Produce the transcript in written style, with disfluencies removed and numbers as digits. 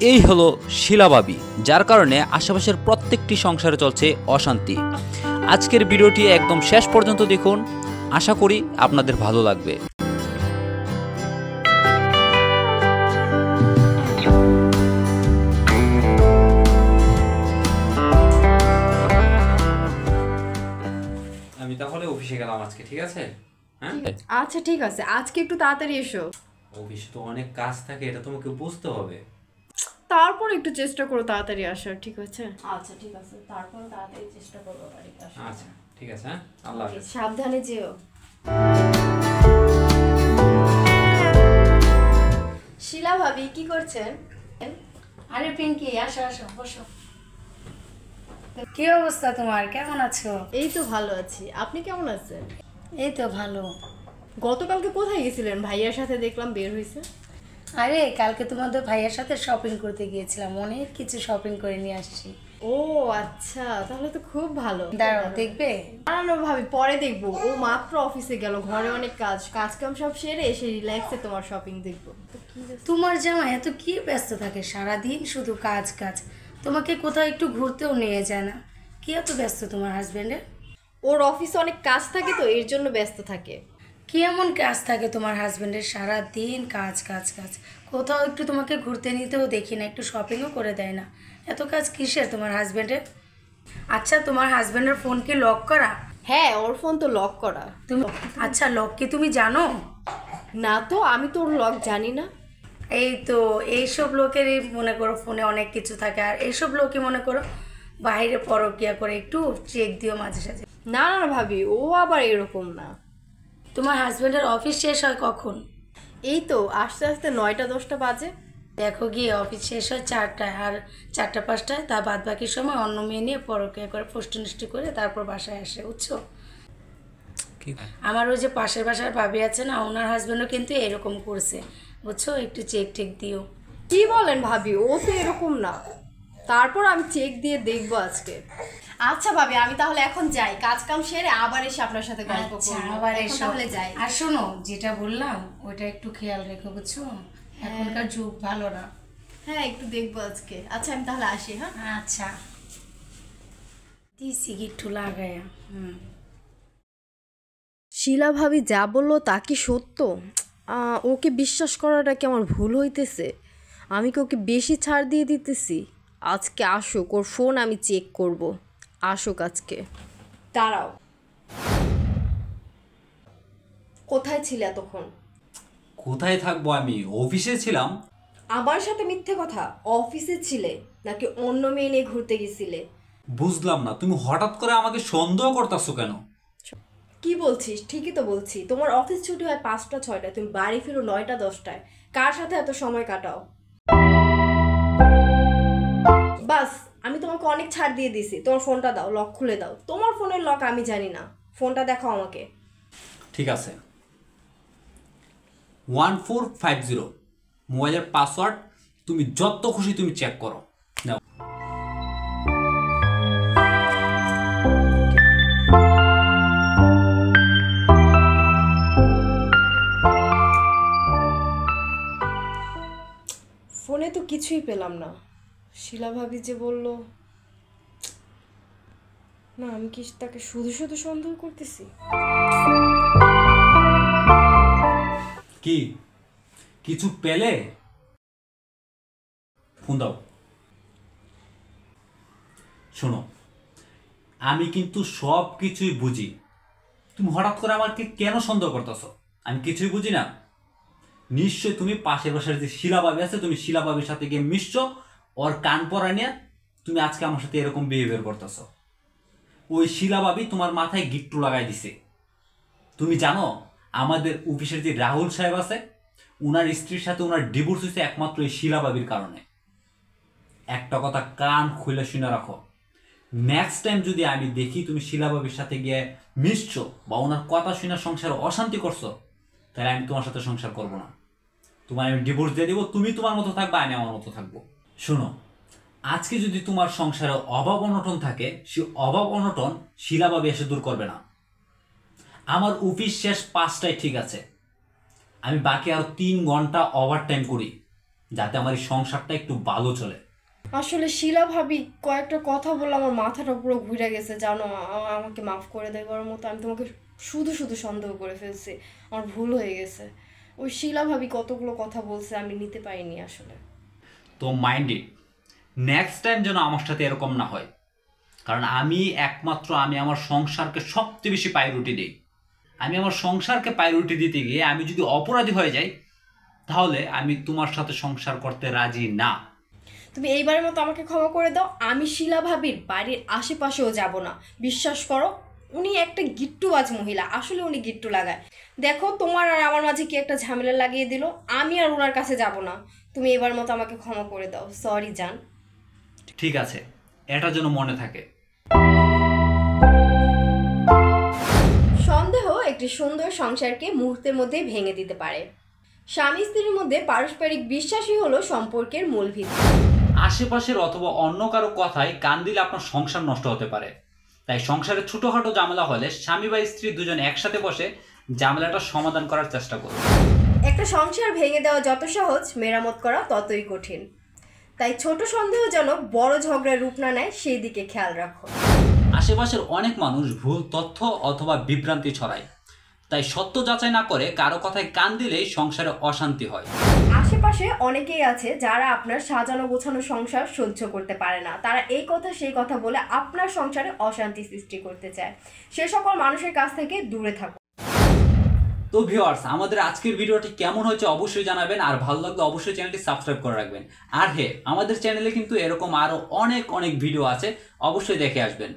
এই হলো শিলাবাবি, যার কারণে আশেপাশের প্রত্যেকটি সংসারে চলছে অশান্তি। আজকের ভিডিওটি একদম শেষ পর্যন্ত দেখুন, আশা করি আপনাদের ভালো লাগবে। আমি তাহলে অফিসে গেলাম আজকে, ঠিক আছে? হ্যাঁ আচ্ছা ঠিক আছে, আজকে একটু তাড়াতাড়ি এসো। অফিসে তো অনেক কাজ থাকে, এটা তোমাকে বুঝতে হবে। তারপর একটু চেষ্টা করো তাড়াতাড়ি আসার, ঠিক আছে? আচ্ছা ঠিক আছে, তারপর তাড়াতাড়ি চেষ্টা করবো বাড়িতে আসার। আচ্ছা ঠিক আছে, হ্যাঁ, আল্লাহ হাফেজ। সাবধানে যেও। শিলা ভাবি কি করছেন? আরে পিঙ্কি, আসো আসো, বসো। কি অবস্থা তোমার, কেমন আছো? এই তো ভালো আছি, আপনি কেমন আছেন? এই তো ভালো। গতকালকে কোথায় গেছিলেন? ভাইয়ার সাথে দেখলাম বের হয়েছে। আরে কালকে তোমাদের ভাইয়ের সাথে শপিং করতে গিয়েছিলাম, অনেক কিছু শপিং করে নিয়ে আসছি। ও আচ্ছা, তাহলে তো খুব ভালো। দাঁড়াও, দেখবে? না না ভাবি, পরে দেখবো। ও মাত্র অফিসে গেল, ঘরে অনেক কাজ কাম সব সেরে এসে রিল্যাক্সে তোমার শপিং দেখবো। তোমার জামাই এত কি ব্যস্ত থাকে, সারাদিন শুধু কাজ কাজ, তোমাকে কোথাও একটু ঘুরতেও নিয়ে যায় না। কি এত ব্যস্ত তোমার হাজবেন্ডের? ওর অফিসে অনেক কাজ থাকে তো, এর জন্য ব্যস্ত থাকে। কি এমন কাজ থাকে তোমার হাজবেন্ডের? সারাদিন কাজ কাজ কাজ, কোথাও একটু তোমাকে ঘুরতে নিতেও দেখি না, একটু শপিংও করে দেয় না। এত কাজ কিসের তোমার হাজবেন্ডের? আচ্ছা, তোমার হাজবেন্ডের ফোন কি লক করা? হ্যাঁ, ওর ফোন তো লক করা। তুমি আচ্ছা, লক কি তুমি জানো? না তো, আমি তো ওর লক জানি না। এই তো, এইসব লোকেরই মনে করো ফোনে অনেক কিছু থাকে, আর এইসব লোকই মনে করো বাইরে পরকিয়া করে, একটু চেক দিও মাঝে সাঝে। না না ভাবি, ও আবার এরকম না। তোমার হাজবেন্ডের অফিস শেষ হয় কখন? এই তো আস্তে আস্তে 9টা-10টা বাজে। দেখো গিয়ে অফিস শেষ হয় 4টায়, আর 4টা-5টায়, তার বাদ বাকি সময় অন্য মেয়ে নিয়ে পরকিয়া করে ফষ্টি করে তারপর বাসায় আসে, বুঝছো? আমার ওই যে পাশের বাসার ভাবি আছে না, ওনার হাজবেন্ডও কিন্তু এরকম করছে, বুঝছো? একটু চেক টেক দিও। কি বলেন ভাবি, ও তো এরকম না। তারপর আমি চেক দিয়ে দেখবো আজকে। আচ্ছা ভাবি, আমি তাহলে এখন যাই, কাজ কাম সেরে আবার এসে আপনার সাথে গল্প করব। আবার এখন এসো। তাহলে যাই। আর শোনো, যেটা বললাম ওটা একটু খেয়াল রেখো, বুঝছো? এখনকার যুগ ভালো না। হ্যাঁ, একটু দেখবো আজকে। আচ্ছা আমি তাহলে আসি। হ্যাঁ আচ্ছা, দিছি একটু লাগায়া। শিলা ভাবি যা বললো তা কি সত্য? ওকে বিশ্বাস করাটা কি আমার ভুল হইতেছে? আমি কি ওকে বেশি ছাড় দিয়ে দিতেছি? আজকে আসুক, ওর ফোন আমি চেক করব। আসুক আজকে। দাঁড়াও, কোথায় ছিলে এতক্ষণ? কোথায় থাকবো, আমি অফিসে ছিলাম। আমার সাথে মিথ্যে কথা? অফিসে ছিলে নাকি অন্য মেয়ে নিয়ে ঘুরতে গেছিলে? বুঝলাম না, তুমি হঠাৎ করে আমাকে সন্দেহ করতেছো কেন? কি বলছিস? ঠিকই তো বলছি। তোমার অফিস ছুটি হয় 5টা-6টায়, তুমি বাড়ি ফিরো 9টা-10টায়। কার সাথে এত সময় কাটাও? বাস, আমি তোমাকে অনেক ছাড় দিয়ে দিছি। তোমার ফোনটা দাও, লক খুলে দাও। তোমার ফোনের লক আমি জানি না, ফোনটা দেখাও আমাকে। ঠিক আছে, 1450 মোবাইলের পাসওয়ার্ড, তুমি যত খুশি তুমি চেক করো। নাও। ফোনে তো কিছুই পেলাম না। শিলা ভাবি যে বলল, না আমি কি তাকে শুধু শুধু সন্দেহ করতেছি? কি কিছু পেলে? ফোন দাও। শোনো, আমি কিন্তু সব কিছুই বুঝি। তুমি হঠাৎ করে আমাকে কেন সন্দেহ করতেছো? আমি কিছুই বুঝি না? নিশ্চয় তুমি পাশের বাসার যে শিলাবাবি আছে, তুমি শিলাবাবির সাথে গিয়ে মিশছো, ওর কান পরা নিয়ে তুমি আজকে আমার সাথে এরকম বিহেভিয়ার করতেছো। ওই শিলাবাবি তোমার মাথায় গিট্টু লাগাই দিছে। তুমি জানো আমাদের অফিসের যে রাহুল সাহেব আছে, উনার স্ত্রীর সাথে উনার ডিভোর্স হয়েছে একমাত্র এই শিলাবাবির কারণে। একটা কথা কান খুলে শুনে রাখো, নেক্সট টাইম যদি আমি দেখি তুমি শিলাবাবির সাথে গিয়ে মিশছো বা ওনার কথা শুনে সংসারে অশান্তি করছো, তাহলে আমি তোমার সাথে সংসার করবো না। তোমার আমি ডিভোর্স দিয়ে দিব, তুমি তোমার মতো থাকবা, আমি আমার মতো থাকবো। শোনো, আজকে যদি তোমার সংসারে অভাব অনটন থাকে, সে অভাব অনটন শিলাবাবি এসে দূর করবে না। আমার অফিস শেষ 5টায়, ঠিক আছে? আমি বাকি আরো 3 ঘন্টা ওভার টাইম করি। যাতে আমার এই সংসারটা একটু ভালো চলে। আসলে শিলা ভাবি কয়েকটা কথা বলে আমার মাথাটা পুরো ঘুরে গেছে, জানো। আমাকে মাফ করে দেওয়ার মতো আমি তোমাকে শুধু শুধু সন্দেহ করে ফেলছি, আমার ভুল হয়ে গেছে। ওই শিলা ভাবি কতগুলো কথা বলছে আমি নিতে পারিনি আসলে। তো মাইন্ড ইট, নেক্সট টাইম যেন আমার সাথে এরকম না হয়। কারণ আমি আমার সংসারকে সবচেয়ে বেশি প্রায়োরিটি দিই। আমি আমার সংসারকে প্রায়োরিটি দিতে গিয়ে আমি যদি অপরাধী হয়ে যাই, তাহলে আমি তোমার সাথে সংসার করতে রাজি না। তুমি এইবারের মতো আমাকে ক্ষমা করে দাও। আমি শিলা ভাবির বাড়ির আশেপাশেও যাব না, বিশ্বাস করো। উনি একটা গিট্টুবাজ মহিলা, আসলে উনি গিট্টু লাগায়। দেখো তোমার আর আমার মাঝে কি একটা ঝামেলা লাগিয়ে দিল, আমি আর ওনার কাছে যাব না। তুমি এবার মতো আমাকে ক্ষমা করে দাও, সরি জান। ঠিক আছে, এটা যেন মনে থাকে। সন্দেহ একটি সুন্দর সংসারকে মুহূর্তের মধ্যেই ভেঙে দিতে পারে। স্বামী স্ত্রীর মধ্যে পারস্পরিক বিশ্বাসই হলো সম্পর্কের মূল ভিত্তি। আশেপাশের অথবা অন্য কারো কথায় কান দিলে আপনার সংসার নষ্ট হতে পারে। তাই সংসারে ছোটখাটো ঝামেলা হলে স্বামী বা স্ত্রী দুজন একসাথে বসে ঝামেলাটা সমাধান করার চেষ্টা করুন। একটা সংসার ভেঙে দেওয়া যত সহজ, মেরামত করা ততই কঠিন। তাই ছোট সন্দেহ যেন বড় ঝগড়ার রূপ না নেয়, সেই দিকে খেয়াল রাখো। আশেপাশের অনেক মানুষ ভুল তথ্য অথবা বিভ্রান্তি ছড়ায়, তাই সত্য যাচাই না করে কারো কথায় কান দিলেই সংসারে অশান্তি হয়। আশেপাশে অনেকেই আছে যারা আপনার সাজানো গোছানো সংসার সহ্য করতে পারে না। তারা এই কথা সেই কথা বলে আপনার সংসারে অশান্তি সৃষ্টি করতে চায়। সে সকল মানুষের কাছ থেকে দূরে থাকুন। তো ভিউয়ার্স, আমাদের আজকের ভিডিওটি কেমন হয়েছে অবশ্যই জানাবেন, আর ভালো লাগলে অবশ্যই চ্যানেলটি সাবস্ক্রাইব করে রাখবেন। আর হ্যাঁ, আমাদের চ্যানেলে কিন্তু এরকম আরো অনেক ভিডিও আছে, অবশ্যই দেখে আসবেন।